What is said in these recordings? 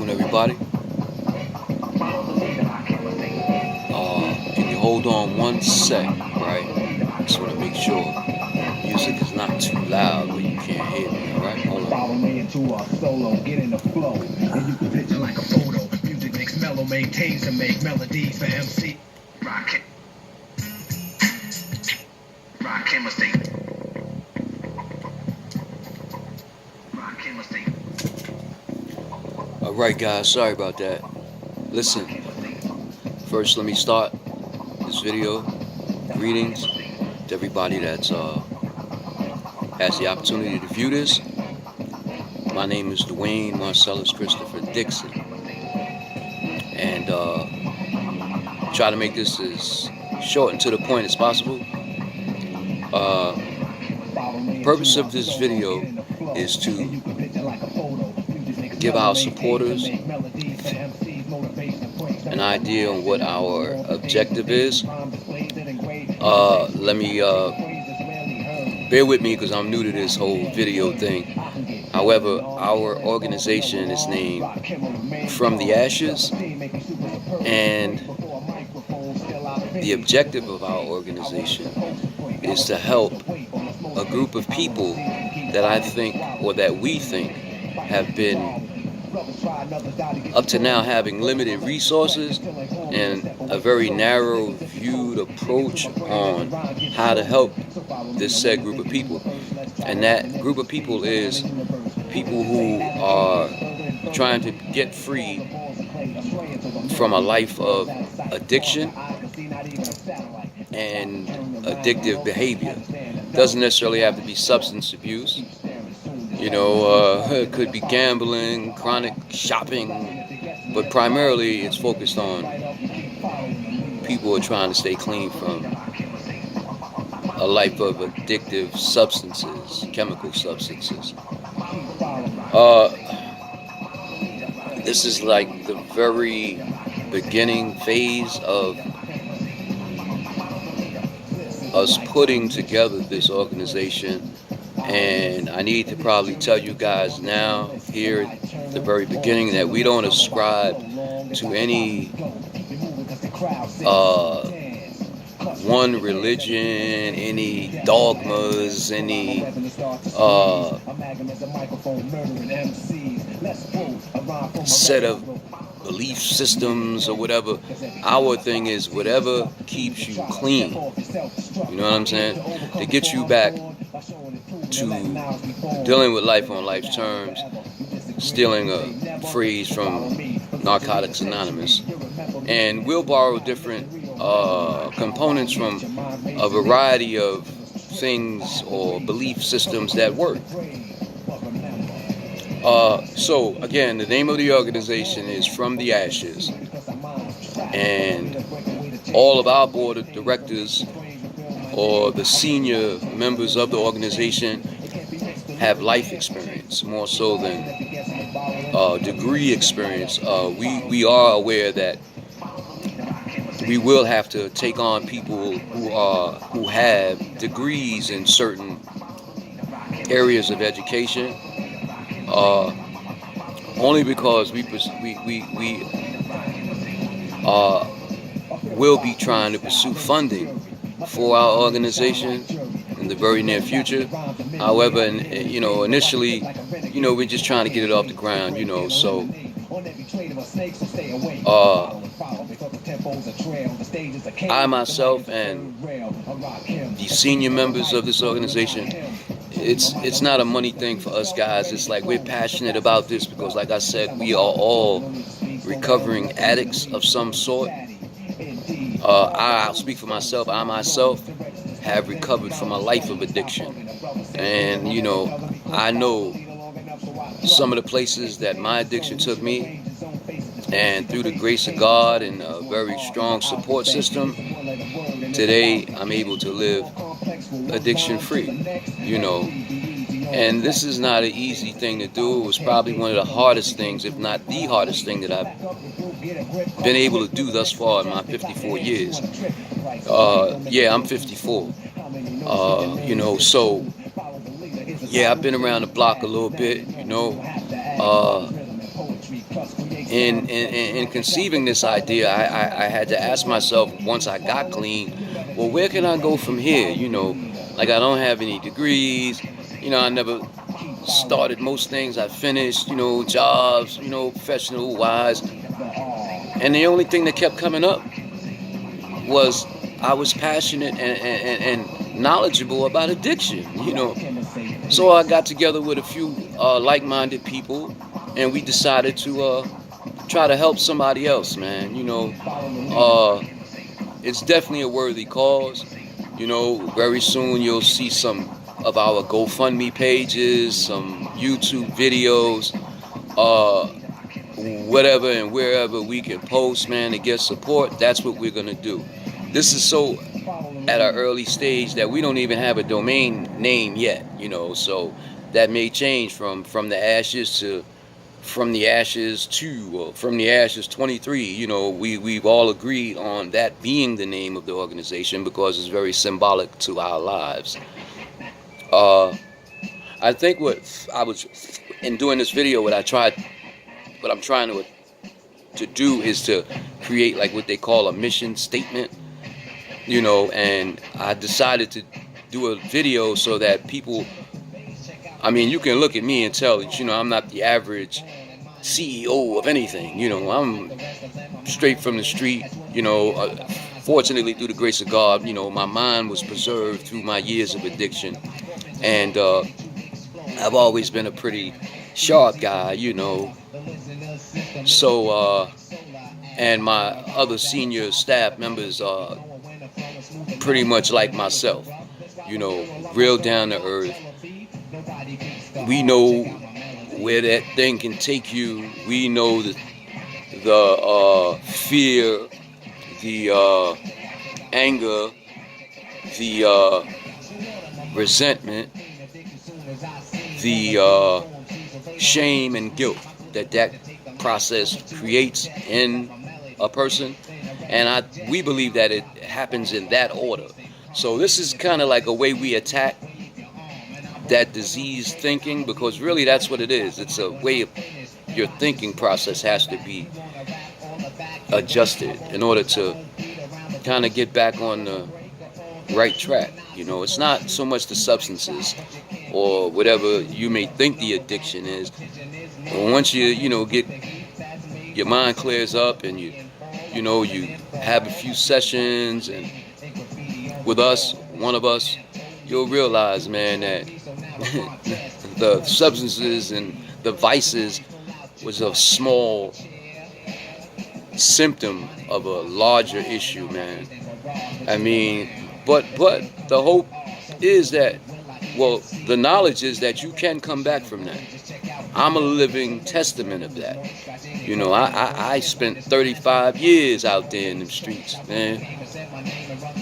afternoon, everybody. Can you hold on one sec, right? Just want to make sure music is not too loud where you can't hear me, all right? Hold on. Follow me into a solo, get in the flow, and you can picture like a photo. Music makes mellow, maintains and make melodies for MC. Rock, rock chemistry. Rock chemistry. All right, guys, sorry about that. Listen, first let me start this video. Greetings to everybody that's has the opportunity to view this. My name is Dwayne Marcellus Christopher Dixon, and try to make this as short and to the point as possible. The purpose of this video is to give our supporters an idea on what our objective is. Let me bear with me because I'm new to this whole video thing. However, our organization is named From the Ashes, and the objective of our organization is to help a group of people that I think, or that we think, have been up to now having limited resources and a very narrow viewed approach on how to help this said group of people. And that group of people is people who are trying to get free from a life of addiction and addictive behavior. Doesn't necessarily have to be substance abuse. It could be gambling, chronic shopping, but primarily it's focused on people who are trying to stay clean from a life of addictive substances, chemical substances. This is like the very beginning phase of us putting together this organization. And I need to probably tell you guys now, here at the very beginning, that we don't ascribe to any one religion, any dogmas, any set of belief systems or whatever. Our thing is whatever keeps you clean. You know what I'm saying? To get you back to dealing with life on life's terms, stealing a phrase from Narcotics Anonymous. And we'll borrow different components from a variety of things or belief systems that work. So again, the name of the organization is From the Ashes, and all of our board of directors or the senior members of the organization have life experience more so than degree experience. We are aware that we will have to take on people who have degrees in certain areas of education. Only because we will be trying to pursue funding for our organization in the very near future. However, initially, we're just trying to get it off the ground, so I myself and the senior members of this organization, it's not a money thing for us guys. It's like we're passionate about this because, like I said, we are all recovering addicts of some sort. I'll speak for myself. I myself have recovered from a life of addiction, and I know some of the places that my addiction took me, and through the grace of God and a very strong support system, today I'm able to live addiction free, and this is not an easy thing to do. It was probably one of the hardest things, if not the hardest thing that I've been able to do thus far in my 54 years. I'm 54. So I've been around the block a little bit, in conceiving this idea, I had to ask myself once I got clean, well, where can I go from here? Like I don't have any degrees. I never started most things I finished, jobs, professional wise. And the only thing that kept coming up was I was passionate and knowledgeable about addiction, So I got together with a few like-minded people, and we decided to try to help somebody else, man. It's definitely a worthy cause. Very soon you'll see some of our GoFundMe pages, some YouTube videos, whatever and wherever we can post, man, to get support. That's what we're gonna do. This is so at an early stage that we don't even have a domain name yet, so that may change from the ashes to from the ashes 23. We've all agreed on that being the name of the organization because it's very symbolic to our lives. I think what I was in doing this video, what I'm trying to do is to create like what they call a mission statement, and I decided to do a video so that people, you can look at me and tell that, I'm not the average CEO of anything, I'm straight from the street, fortunately through the grace of God, my mind was preserved through my years of addiction, and I've always been a pretty sharp guy, so and my other senior staff members are pretty much like myself, real down to earth. We know where that thing can take you. We know the fear, the anger, the resentment, the shame and guilt that process creates in a person, and we believe that it happens in that order. So this is kind of like a way we attack that diseased thinking, because really that's what it is. It's a way of your thinking process has to be adjusted in order to kind of get back on the right track. It's not so much the substances or whatever you may think the addiction is. Once you get your mind clears up and you have a few sessions and with us, one of us, you'll realize, man, that the substances and the vices was a small symptom of a larger issue, man. But the hope is that, the knowledge is that you can come back from that. I'm a living testament of that. I spent 35 years out there in the streets, man.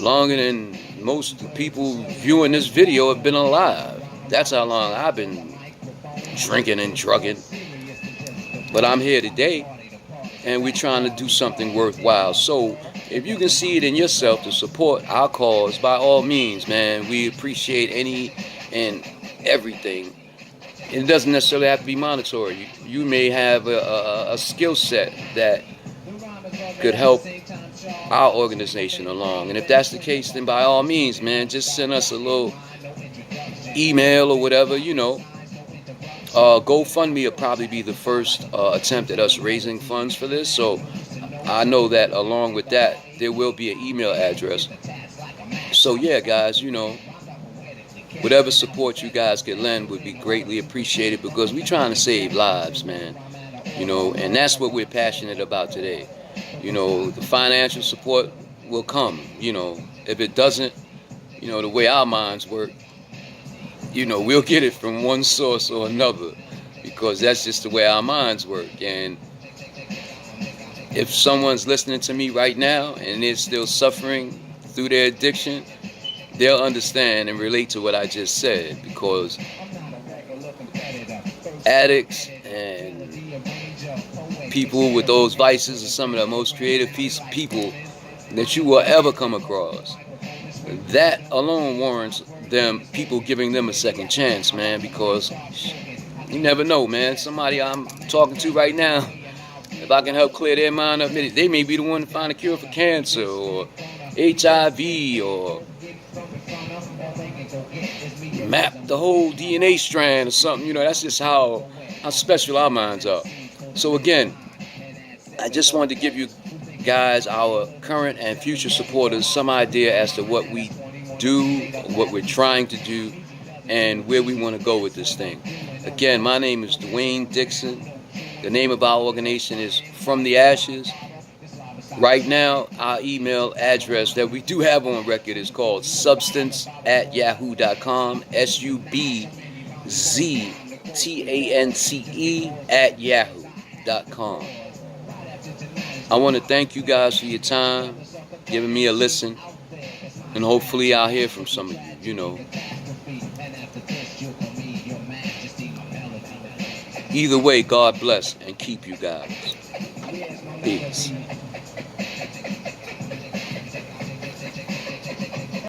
Longer than most people viewing this video have been alive. That's how long I've been drinking and drugging. But I'm here today, and we're trying to do something worthwhile. So if you can see it in yourself to support our cause, by all means, man, we appreciate any and everything. It doesn't necessarily have to be monetary. You may have a skill set that could help our organization along. And if that's the case, then by all means, man, just send us a little email or whatever, GoFundMe will probably be the first attempt at us raising funds for this. So I know that along with that, there will be an email address. So yeah, guys, whatever support you guys can lend would be greatly appreciated, because we're trying to save lives, man. And that's what we're passionate about today. The financial support will come. If it doesn't, the way our minds work, we'll get it from one source or another, because that's just the way our minds work. And if someone's listening to me right now and they're still suffering through their addiction, they'll understand and relate to what I just said, because addicts and people with those vices are some of the most creative people that you will ever come across. That alone warrants people giving them a second chance, man, because you never know, man. Somebody I'm talking to right now If I can help clear their mind up, they may be the one to find a cure for cancer or HIV or map the whole DNA strand or something. You know, that's just how special our minds are. So again, I just wanted to give you guys, our current and future supporters, some idea as to what we do, what we're trying to do, and where we want to go with this thing. Again, my name is Dwayne Dixon. The name of our organization is From the Ashes. Right now, our email address that we do have on record is called substance@yahoo.com, subztance@yahoo.com. I want to thank you guys for your time, giving me a listen, and hopefully I'll hear from some of you, you know. Either way, God bless and keep you guys. Peace.